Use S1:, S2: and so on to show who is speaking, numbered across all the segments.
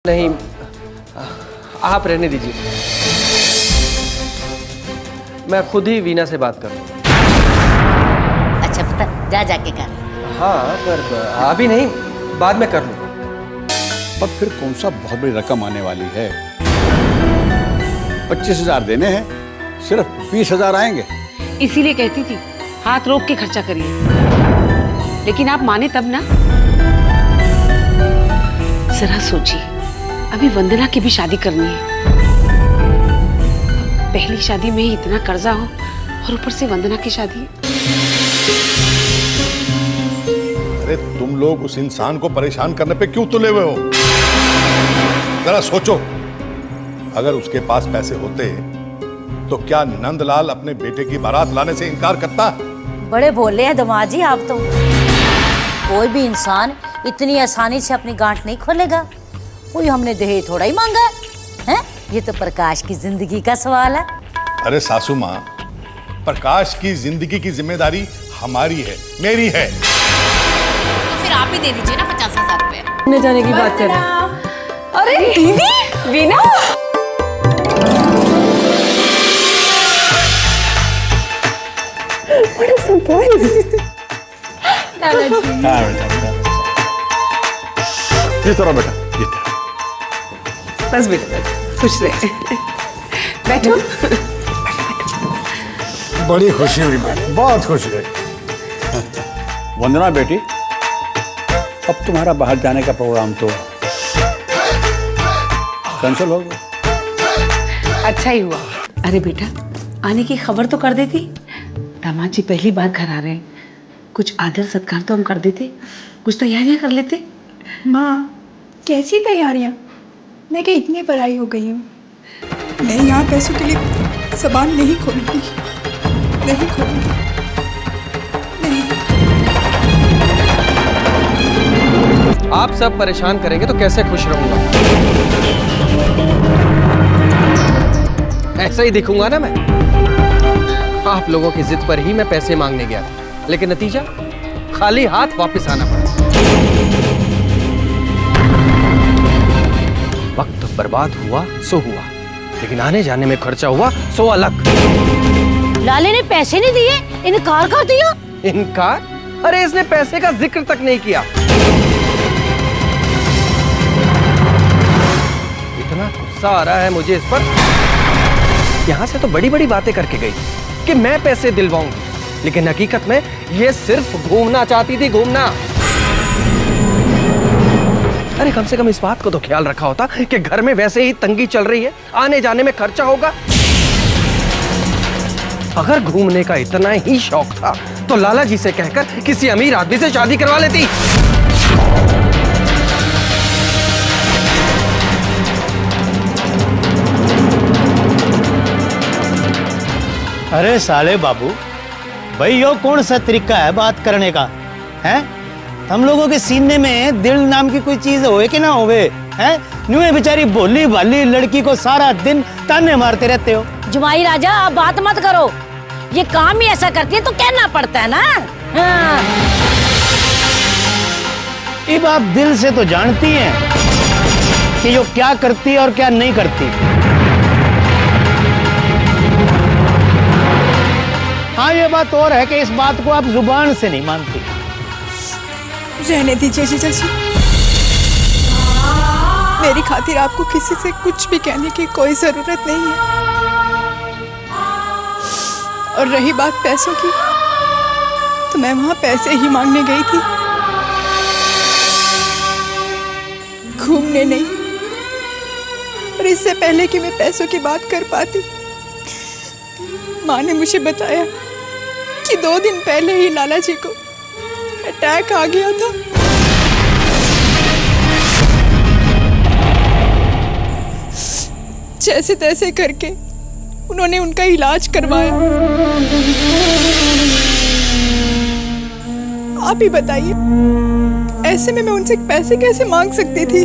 S1: नहीं, आप रहने दीजिए, मैं खुद ही वीना से बात कर लूँ।
S2: अच्छा पता, जा जाके कर।
S1: हाँ, पर अभी नहीं, बाद में कर लूँ।
S3: पर फिर कौन सा बहुत बड़ी रकम आने वाली है? 25,000 देने हैं, सिर्फ 20,000 आएंगे।
S4: इसीलिए कहती थी हाथ रोक के खर्चा करिए, लेकिन आप माने तब ना। जरा सोचिए, अभी वंदना की भी शादी करनी है। पहली शादी में ही इतना कर्जा हो और ऊपर से वंदना की शादी।
S5: अरे तुम लोग उस इंसान को परेशान करने पे क्यों तुले हुए हो? जरा सोचो, अगर उसके पास पैसे होते तो क्या नंदलाल अपने बेटे की बारात लाने से इनकार करता?
S2: बड़े भोले हैं दामाद जी आप तो। कोई भी इंसान इतनी आसानी से अपनी गांठ नहीं खोलेगा। कोई हमने दहेज थोड़ा ही मांगा है, ये तो प्रकाश की जिंदगी का सवाल है।
S5: अरे सासू माँ, प्रकाश की जिंदगी की जिम्मेदारी हमारी है, मेरी है।
S6: तो फिर आप ही दे दीजिए ना 50,000 रुपए।
S4: न जाने की बात कर रहे हैं। अरे दीदी, वीना। बड़ा सरप्राइज।
S3: हाँ बेटा, ये तरह बेटा, ये तरह।
S4: बस बेटा, बस खुश रहे। बैठो।
S3: बड़ी खुशी हुई बेटी, बहुत खुशी हुई। वंदना बेटी, अब तुम्हारा बाहर जाने का प्रोग्राम तो कैंसिल हो गया।
S4: अच्छा ही हुआ। अरे बेटा, आने की खबर तो कर देती। दामाद जी पहली बार घर आ रहे हैं, कुछ आदर सत्कार तो हम कर देते, कुछ तैयारियां कर लेते।
S7: माँ, कैसी तैयारियां? मैं क्या इतनी पढ़ाई हो गई हूँ। मैं यहाँ पैसों के लिए ज़बान नहीं खोलूंगी, नहीं खोलूंगी, नहीं।
S1: आप सब परेशान करेंगे तो कैसे खुश रहूंगा? ऐसा ही दिखूंगा ना मैं। आप लोगों की जिद पर ही मैं पैसे मांगने गया था, लेकिन नतीजा खाली हाथ वापस आना पड़ा। वक्त बर्बाद हुआ सो हुआ, लेकिन आने जाने में खर्चा हुआ सो अलग।
S2: लाले ने पैसे नहीं दिए, इनकार कर दिया।
S1: इनकार? अरे इसने पैसे का जिक्र तक नहीं किया। इतना गुस्सा आ रहा है मुझे इस पर। यहां से तो बड़ी बड़ी बातें करके गई कि मैं पैसे दिलवाऊंगी, लेकिन हकीकत में ये सिर्फ घूमना चाहती थी, घूमना। अरे कम से कम इस बात को तो ख्याल रखा होता कि घर में वैसे ही तंगी चल रही है, आने जाने में खर्चा होगा। अगर घूमने का इतना ही शौक था तो लाला जी से कहकर किसी अमीर आदमी से शादी करवा लेती।
S8: अरे साले बाबू, भाई यो कौन सा तरीका है बात करने का? हैं? हम लोगों के सीने में दिल नाम की कोई चीज होवे कि ना होवे? हैं? न्यू बेचारी भोली भाली लड़की को सारा दिन ताने मारते रहते हो।
S2: जुमाई राजा, आप बात मत करो। ये काम ही ऐसा करती है तो कहना पड़ता है ना। हाँ।
S8: अब आप दिल से तो जानती हैं कि यो क्या करती है और क्या नहीं करती। हाँ, ये बात और है कि इस बात को आप जुबान से नहीं मानती।
S7: रहने दीजिए जीजा जी, मेरी खातिर आपको किसी से कुछ भी कहने की कोई जरूरत नहीं है। और रही बात पैसों की, तो मैं वहां पैसे ही मांगने गई थी, घूमने नहीं। और इससे पहले कि मैं पैसों की बात कर पाती, माँ ने मुझे बताया कि 2 दिन पहले ही लाला जी को अटैक आ गया था। जैसे तैसे करके उन्होंने उनका इलाज करवाया। आप ही बताइए, ऐसे में मैं उनसे पैसे कैसे मांग सकती थी?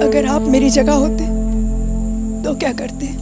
S7: अगर आप मेरी जगह होते तो क्या करते?